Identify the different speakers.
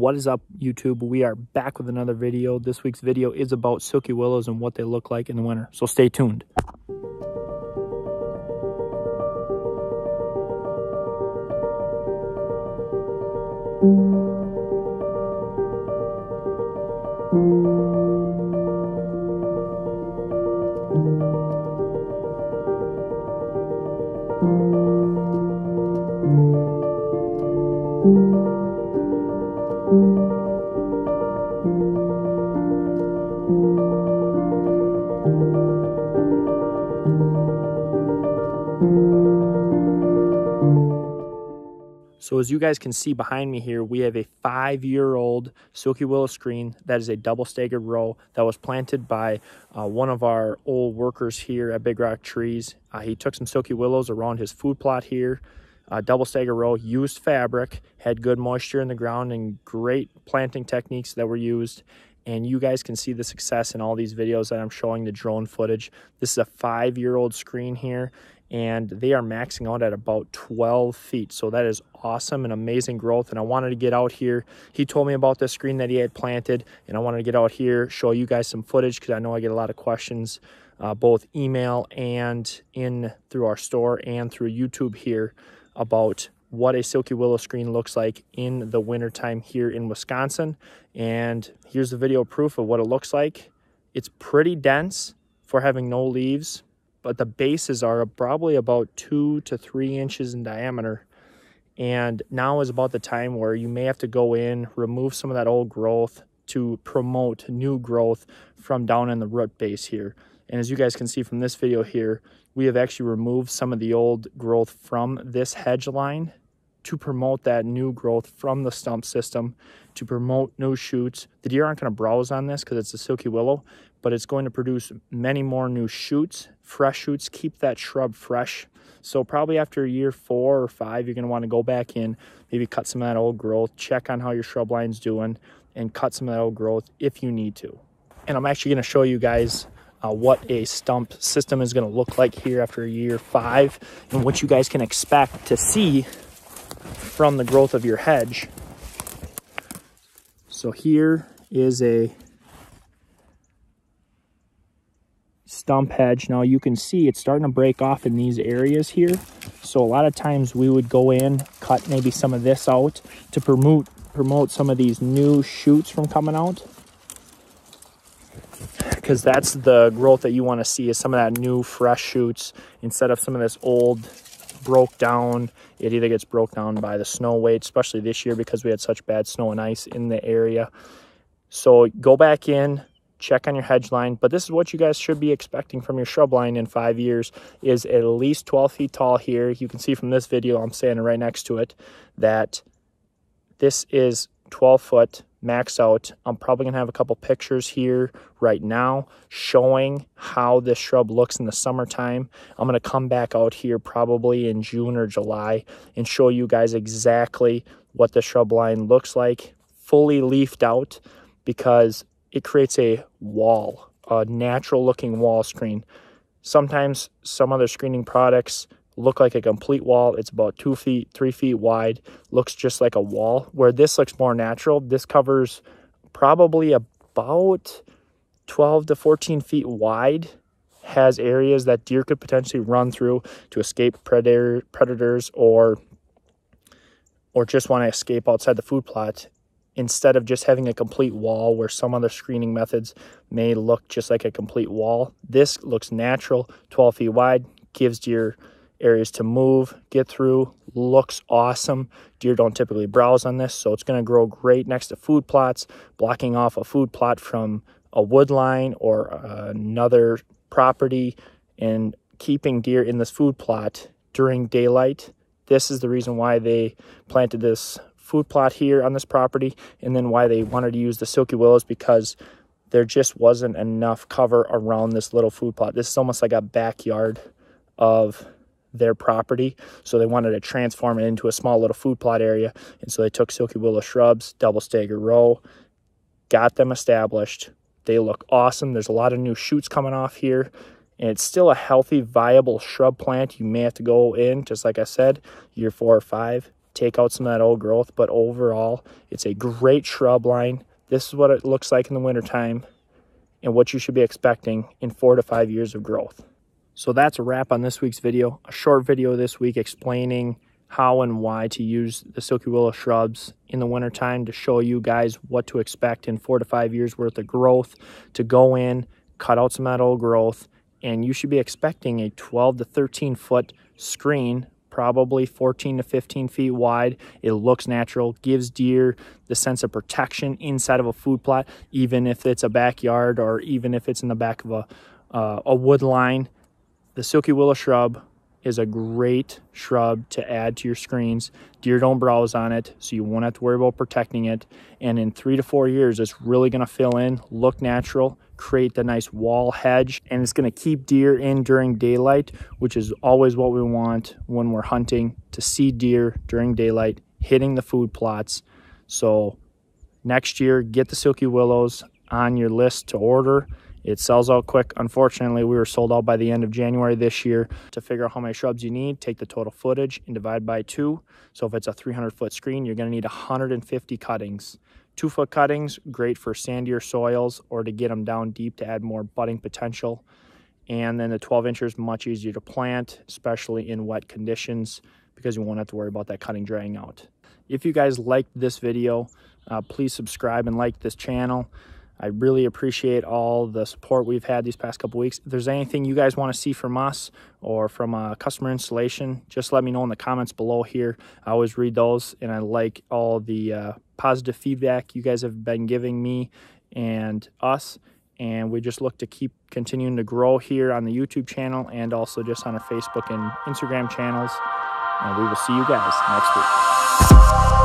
Speaker 1: What is up, YouTube? We are back with another video. This week's video is about silky willows and what they look like in the winter, so stay tuned. So as you guys can see behind me here, we have a 5-year-old silky willow screen that is a double staggered row that was planted by one of our old workers here at Big Rock Trees. He took some silky willows around his food plot here, double staggered row, used fabric, had good moisture in the ground and great planting techniques that were used. And you guys can see the success in all these videos that I'm showing, the drone footage. This is a 5-year-old screen here, and they are maxing out at about 12 feet. So that is awesome and amazing growth. And I wanted to get out here. He told me about this screen that he had planted, and I wanted to get out here, show you guys some footage, because I know I get a lot of questions, both email and in through our store and through YouTube here, about what a silky willow screen looks like in the wintertime here in Wisconsin. And here's the video proof of what it looks like. It's pretty dense for having no leaves, but the bases are probably about 2 to 3 inches in diameter. And now is about the time where you may have to go in, remove some of that old growth to promote new growth from down in the root base here. And as you guys can see from this video here, we have actually removed some of the old growth from this hedge line to promote that new growth from the stump system, to promote new shoots. The deer aren't going to browse on this because it's a silky willow, but it's going to produce many more new shoots, fresh shoots, keep that shrub fresh. So probably after year 4 or 5, you're going to want to go back in, maybe cut some of that old growth, check on how your shrub line's doing, and cut some of that old growth if you need to. And I'm actually going to show you guys what a stump system is going to look like here after year 5, and what you guys can expect to see from the growth of your hedge. So here is a stump hedge. Now you can see it's starting to break off in these areas here. So a lot of times we would go in, cut maybe some of this out to promote some of these new shoots from coming out, because that's the growth that you want to see, is some of that new fresh shoots instead of some of this old broke down. It either gets broke down by the snow weight, especially this year because we had such bad snow and ice in the area. So go back in, check on your hedge line, but this is what you guys should be expecting from your shrub line in 5 years, is at least 12 feet tall here. You can see from this video, I'm standing right next to it, that this is 12 foot max out. I'm probably gonna have a couple pictures here right now showing how this shrub looks in the summertime. I'm gonna come back out here probably in June or July and show you guys exactly what the shrub line looks like, fully leafed out, because it creates a wall, a natural looking wall screen. Sometimes some other screening products look like a complete wall. It's about 2 feet, 3 feet wide, looks just like a wall, where this looks more natural. This covers probably about 12 to 14 feet wide, has areas that deer could potentially run through to escape predators or just want to escape outside the food plot, instead of just having a complete wall where some other screening methods may look just like a complete wall. This looks natural, 12 feet wide, gives deer areas to move, get through, looks awesome. Deer don't typically browse on this, so it's going to grow great next to food plots, blocking off a food plot from a wood line or another property, and keeping deer in this food plot during daylight. This is the reason why they planted this food plot here on this property, and then why they wanted to use the silky willows, because there just wasn't enough cover around this little food plot. This is almost like a backyard of their property, so they wanted to transform it into a small little food plot area. And so they took silky willow shrubs, double stagger row, got them established. They look awesome. There's a lot of new shoots coming off here, and it's still a healthy, viable shrub plant. You may have to go in, just like I said, year 4 or 5, take out some of that old growth. But overall, it's a great shrub line. This is what it looks like in the wintertime and what you should be expecting in 4 to 5 years of growth. So that's a wrap on this week's video. A short video this week explaining how and why to use the Silky Willow shrubs in the wintertime to show you guys what to expect in 4 to 5 years worth of growth, to go in, cut out some of that old growth, and you should be expecting a 12 to 13 foot screen, probably 14 to 15 feet wide. It looks natural, gives deer the sense of protection inside of a food plot, even if it's a backyard or even if it's in the back of a wood line. The Silky Willow shrub is a great shrub to add to your screens. Deer don't browse on it, so you won't have to worry about protecting it. And in 3 to 4 years, it's really going to fill in, look natural, create the nice wall hedge, and it's going to keep deer in during daylight, which is always what we want when we're hunting, to see deer during daylight hitting the food plots. So next year, get the Silky Willows on your list to order. It sells out quick. Unfortunately, we were sold out by the end of January this year. To figure out how many shrubs you need, take the total footage and divide by 2. So if it's a 300-foot screen, you're going to need 150 cuttings. 2-foot cuttings, great for sandier soils or to get them down deep to add more budding potential. And then the 12 inches, much easier to plant, especially in wet conditions, because you won't have to worry about that cutting drying out. If you guys liked this video, please subscribe and like this channel. I really appreciate all the support we've had these past couple weeks. If there's anything you guys want to see from us or from a customer installation, just let me know in the comments below here. I always read those, and I like all the positive feedback you guys have been giving me and us. And we just look to keep continuing to grow here on the YouTube channel and also just on our Facebook and Instagram channels. And we will see you guys next week.